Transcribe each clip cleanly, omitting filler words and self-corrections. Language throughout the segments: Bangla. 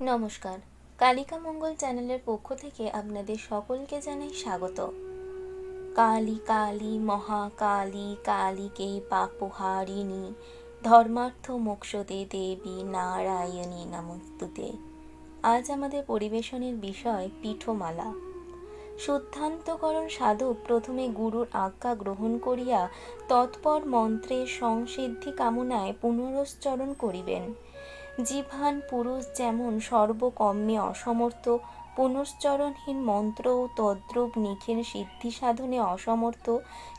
নমস্কার। কালিকা মঙ্গল চ্যানেলের পক্ষ থেকে আপনাদের সকলকে জানাই স্বাগত। কালী কালী মহাকালী কালীকে পাপহারিণী ধর্মার্থ মোক্ষদে দেবী নারায়ণী নমস্তুতে। আজ আমাদের পরিবেশনের বিষয় পীঠমালা। শুদ্ধান্তকরণ সাধক প্রথমে গুরুর আজ্ঞা গ্রহণ করিয়া তৎপর মন্ত্রের সংসিদ্ধি কামনায় পুনরুচ্চারণ করিবেন। জিহ্বান পুরুষ যেমন সর্বকর্মে অসমর্থ, পুনশ্চরণহীন মন্ত্রও তদ্রূপ নিখিল সিদ্ধি সাধনে অসমর্থ,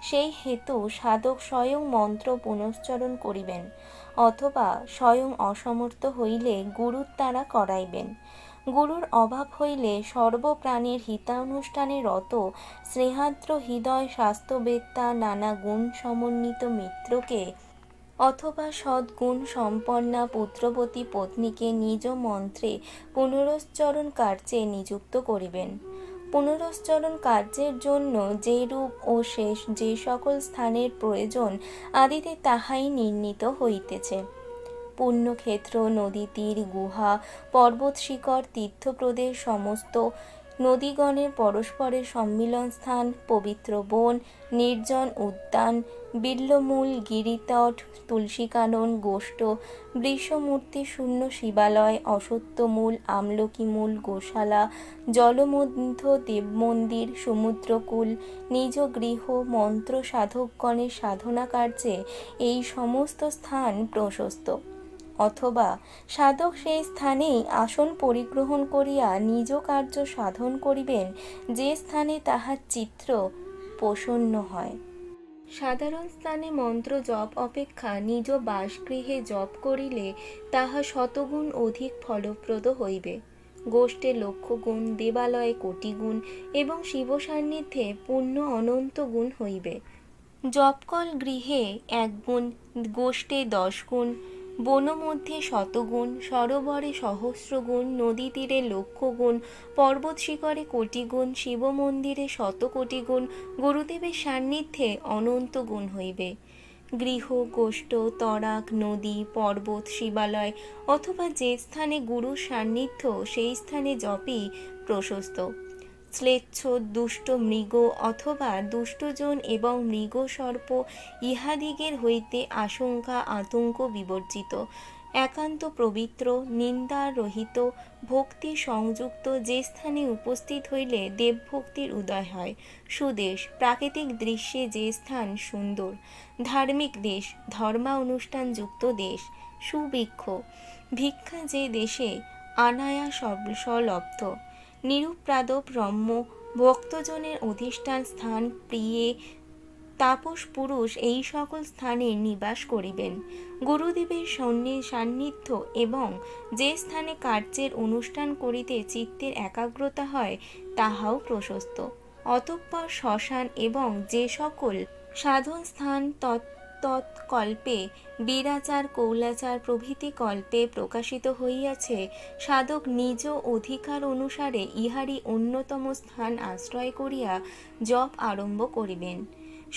সেই হেতু সাধক স্বয়ং মন্ত্র পুনশ্চরণ করিবেন, অথবা স্বয়ং অসমর্থ হইলে গুরুর দ্বারা করাইবেন। গুরুর অভাব হইলে সর্বপ্রাণীর হিতানুষ্ঠানে রত স্নেহার্দ্র হৃদয় স্বাস্থ্যবেত্তা নানা গুণ সমন্বিত মিত্রকে অথবা সদ্গুণ সম্পন্না পুত্রবতী পত্নীকে নিজ মন্ত্রে পুনরুচ্চারণ কার্যে নিযুক্ত করিবেন। পুনরুচ্চারণ কার্যের জন্য যে রূপ ও শেষ যে সকল স্থানের প্রয়োজন আদিতে তাহাই নির্ণীত হইতেছে। পুণ্যক্ষেত্র, নদী তীর, গুহা, পর্বত শিখর, তীর্থপ্রদেশ, সমস্ত নদীগণের পরস্পরের সম্মিলন স্থান, পবিত্র বন, নির্জন উদ্যান, বিল্বমূল, গিরিতট, তুলসীকানন, গোষ্ঠ, বৃষমূর্তি শূন্য শিবালয়, অশ্বত্থমূল, আমলকিমূল, গোশালা, জলমধ্য দেবমন্দির, সমুদ্রকূল, নিজ গৃহ, মন্ত্র সাধকগণের সাধনা কার্যে এই সমস্ত স্থান প্রশস্ত। অথবা সাধক সেই স্থানেই আসন পরিগ্রহণ করিয়া নিজ কার্য সাধন করিবেন, যে স্থানে তাহার চিত্ত প্রসন্ন হয়। সাধারণ স্থানে মন্ত্র জপ অপেক্ষা নিজ বাসগৃহে জপ করিলে তাহা শতগুণ অধিক ফলপ্রদ হইবে। গোষ্ঠে লক্ষ গুণ, দেবালয়ে কোটি গুণ এবং শিব সান্নিধ্যে পুণ্য অনন্ত গুণ হইবে। জপকল গৃহে 1 গুণ, গোষ্ঠে 10 গুণ, বনমধ্যে 100 গুণ, সরোবরে সহস্র গুণ, নদী তীরে লক্ষ গুণ, পর্বত শিখরে কোটি গুণ, শিব মন্দিরে 100 কোটি গুণ, গুরুদেবের সান্নিধ্যে অনন্ত গুণ হইবে। গৃহ, গোষ্ঠ, তড়াক, নদী, পর্বত, শিবালয় অথবা যে স্থানে গুরুর সান্নিধ্য সেই স্থানে জপই প্রশস্ত। শ্লেচ্ছ, দুষ্ট মৃগ অথবা দুষ্টজন এবং মৃগ সর্প ইহাদিগের হইতে আশঙ্কা আতঙ্ক বিবর্জিত, একান্ত পবিত্র, নিন্দার রহিত, ভক্তি সংযুক্ত যে স্থানে উপস্থিত হইলে দেবভক্তির উদয় হয়। সুদেশ, প্রাকৃতিক দৃশ্যে যে স্থান সুন্দর, ধার্মিক দেশ, ধর্মানুষ্ঠানযুক্ত দেশ। সুবৃক্ষ, ভিক্ষা যে দেশে অনায়াস সলব্ধ, নিরুপদ্রব রম্য, ভক্তজনের অধিষ্ঠান স্থান, প্রিয়ে তাপস পুরুষ এই সকল স্থানে নিবাস করিবেন। গুরুদেবের সান্নিধ্য এবং যে স্থানে কার্যের অনুষ্ঠান করিতে চিত্তের একাগ্রতা হয় তাহাও প্রশস্ত। অতঃপর শ্মশান এবং যে সকল সাধন স্থান তৎকল্পে বীরাচার, কৌলাচার প্রভৃতি কল্পে প্রকাশিত হইয়াছে, সাধক নিজ অধিকার অনুসারে ইহারই অন্যতম স্থান আশ্রয় করিয়া জপ আরম্ভ করিবেন।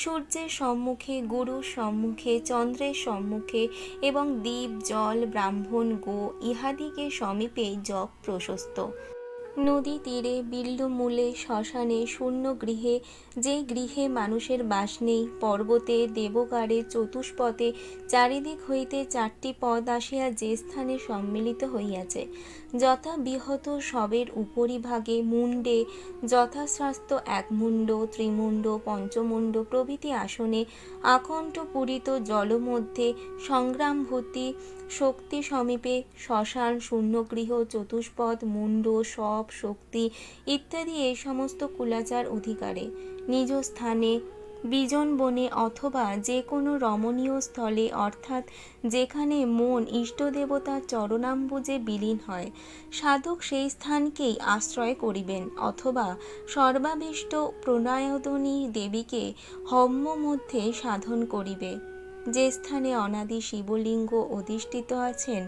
সূর্যের সম্মুখে, গুরুর সম্মুখে, চন্দ্রের সম্মুখে এবং দ্বীপ, জল, ব্রাহ্মণ, গো ইহাদিকে সমীপে জপ প্রশস্ত। নদী তীরে, বিল্বমূলে, শ্মশানে, শূন্য গৃহে, যে গৃহে মানুষের বাস নেই, পর্বতে, দেবগাড়ে, চতুষ্পথে, চারিদিক হইতে 4টি পদ আসিয়া যে স্থানে সম্মিলিত হইয়াছে, যথা বিহত শবের উপরিভাগে, মুণ্ডে যথাশাস্ত্র 1 মুণ্ড, ত্রিমুণ্ড, পঞ্চমুণ্ড প্রভৃতি আসনে, আকণ্ঠ পূরিত জলমধ্যে, সংগ্রামভূতি শক্তি সমীপে, শ্মশান, শূন্যগৃহ, চতুষ্পদ, মুণ্ড, শব, শক্তি ইত্যাদি এই সমস্ত কুলাচার অধিকারে, নিজ স্থানে, বিজন বনে অথবা যে কোনো রমণীয় স্থলে, অর্থাৎ যেখানে মন ইষ্টদেবতার চরণাম্বুজে বিলীন হয়, সাধক সেই স্থানকেই আশ্রয় করিবেন, অথবা সর্বাভীষ্ট প্রণয়োদিনী দেবীকে হম্ম মধ্যে সাধন করিবে। যে স্থানে অনাদি শিবলিঙ্গ অধিষ্ঠিত আছেন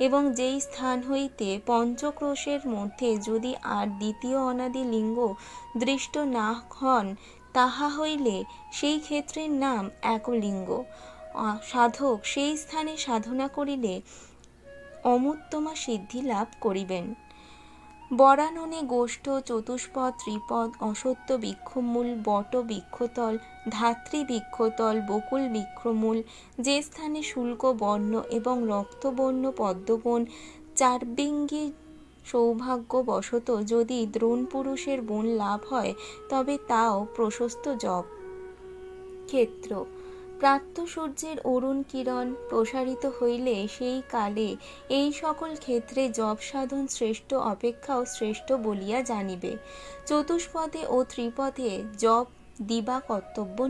এবং যেই স্থান হইতে পঞ্চক্রোশের মধ্যে যদি আর দ্বিতীয় অনাদি লিঙ্গ দৃষ্ট না হন, তাহা হইলে সেই ক্ষেত্রের নাম একলিঙ্গ। সাধক সেই স্থানে সাধনা করিলে অমুত্তমা সিদ্ধি লাভ করিবেন। বরাননে গোষ্ঠ চতুষ্পদ ত্রিপদ অসত্য বৃক্ষমূল বট বৃক্ষতল ধাত্রী বৃক্ষতল বকুল বৃক্ষমূল যে স্থানে শুল্ক বর্ণ এবং রক্তবর্ণ পদ্মবন চারবিঙ্গী সৌভাগ্যবশত যদি দ্রোণপুরুষের বন লাভ হয় তবে তাও প্রশস্ত জপ ক্ষেত্র। প্রাত্য সূর্যের অরুণ কিরণ প্রসারিত হইলে সেই কালে এই সকল ক্ষেত্রে জপ সাধন শ্রেষ্ঠ অপেক্ষাও শ্রেষ্ঠ বলিয়া জানিবে। চতুষ্পদে ও ত্রিপদে জপ দিবা কর্তব্য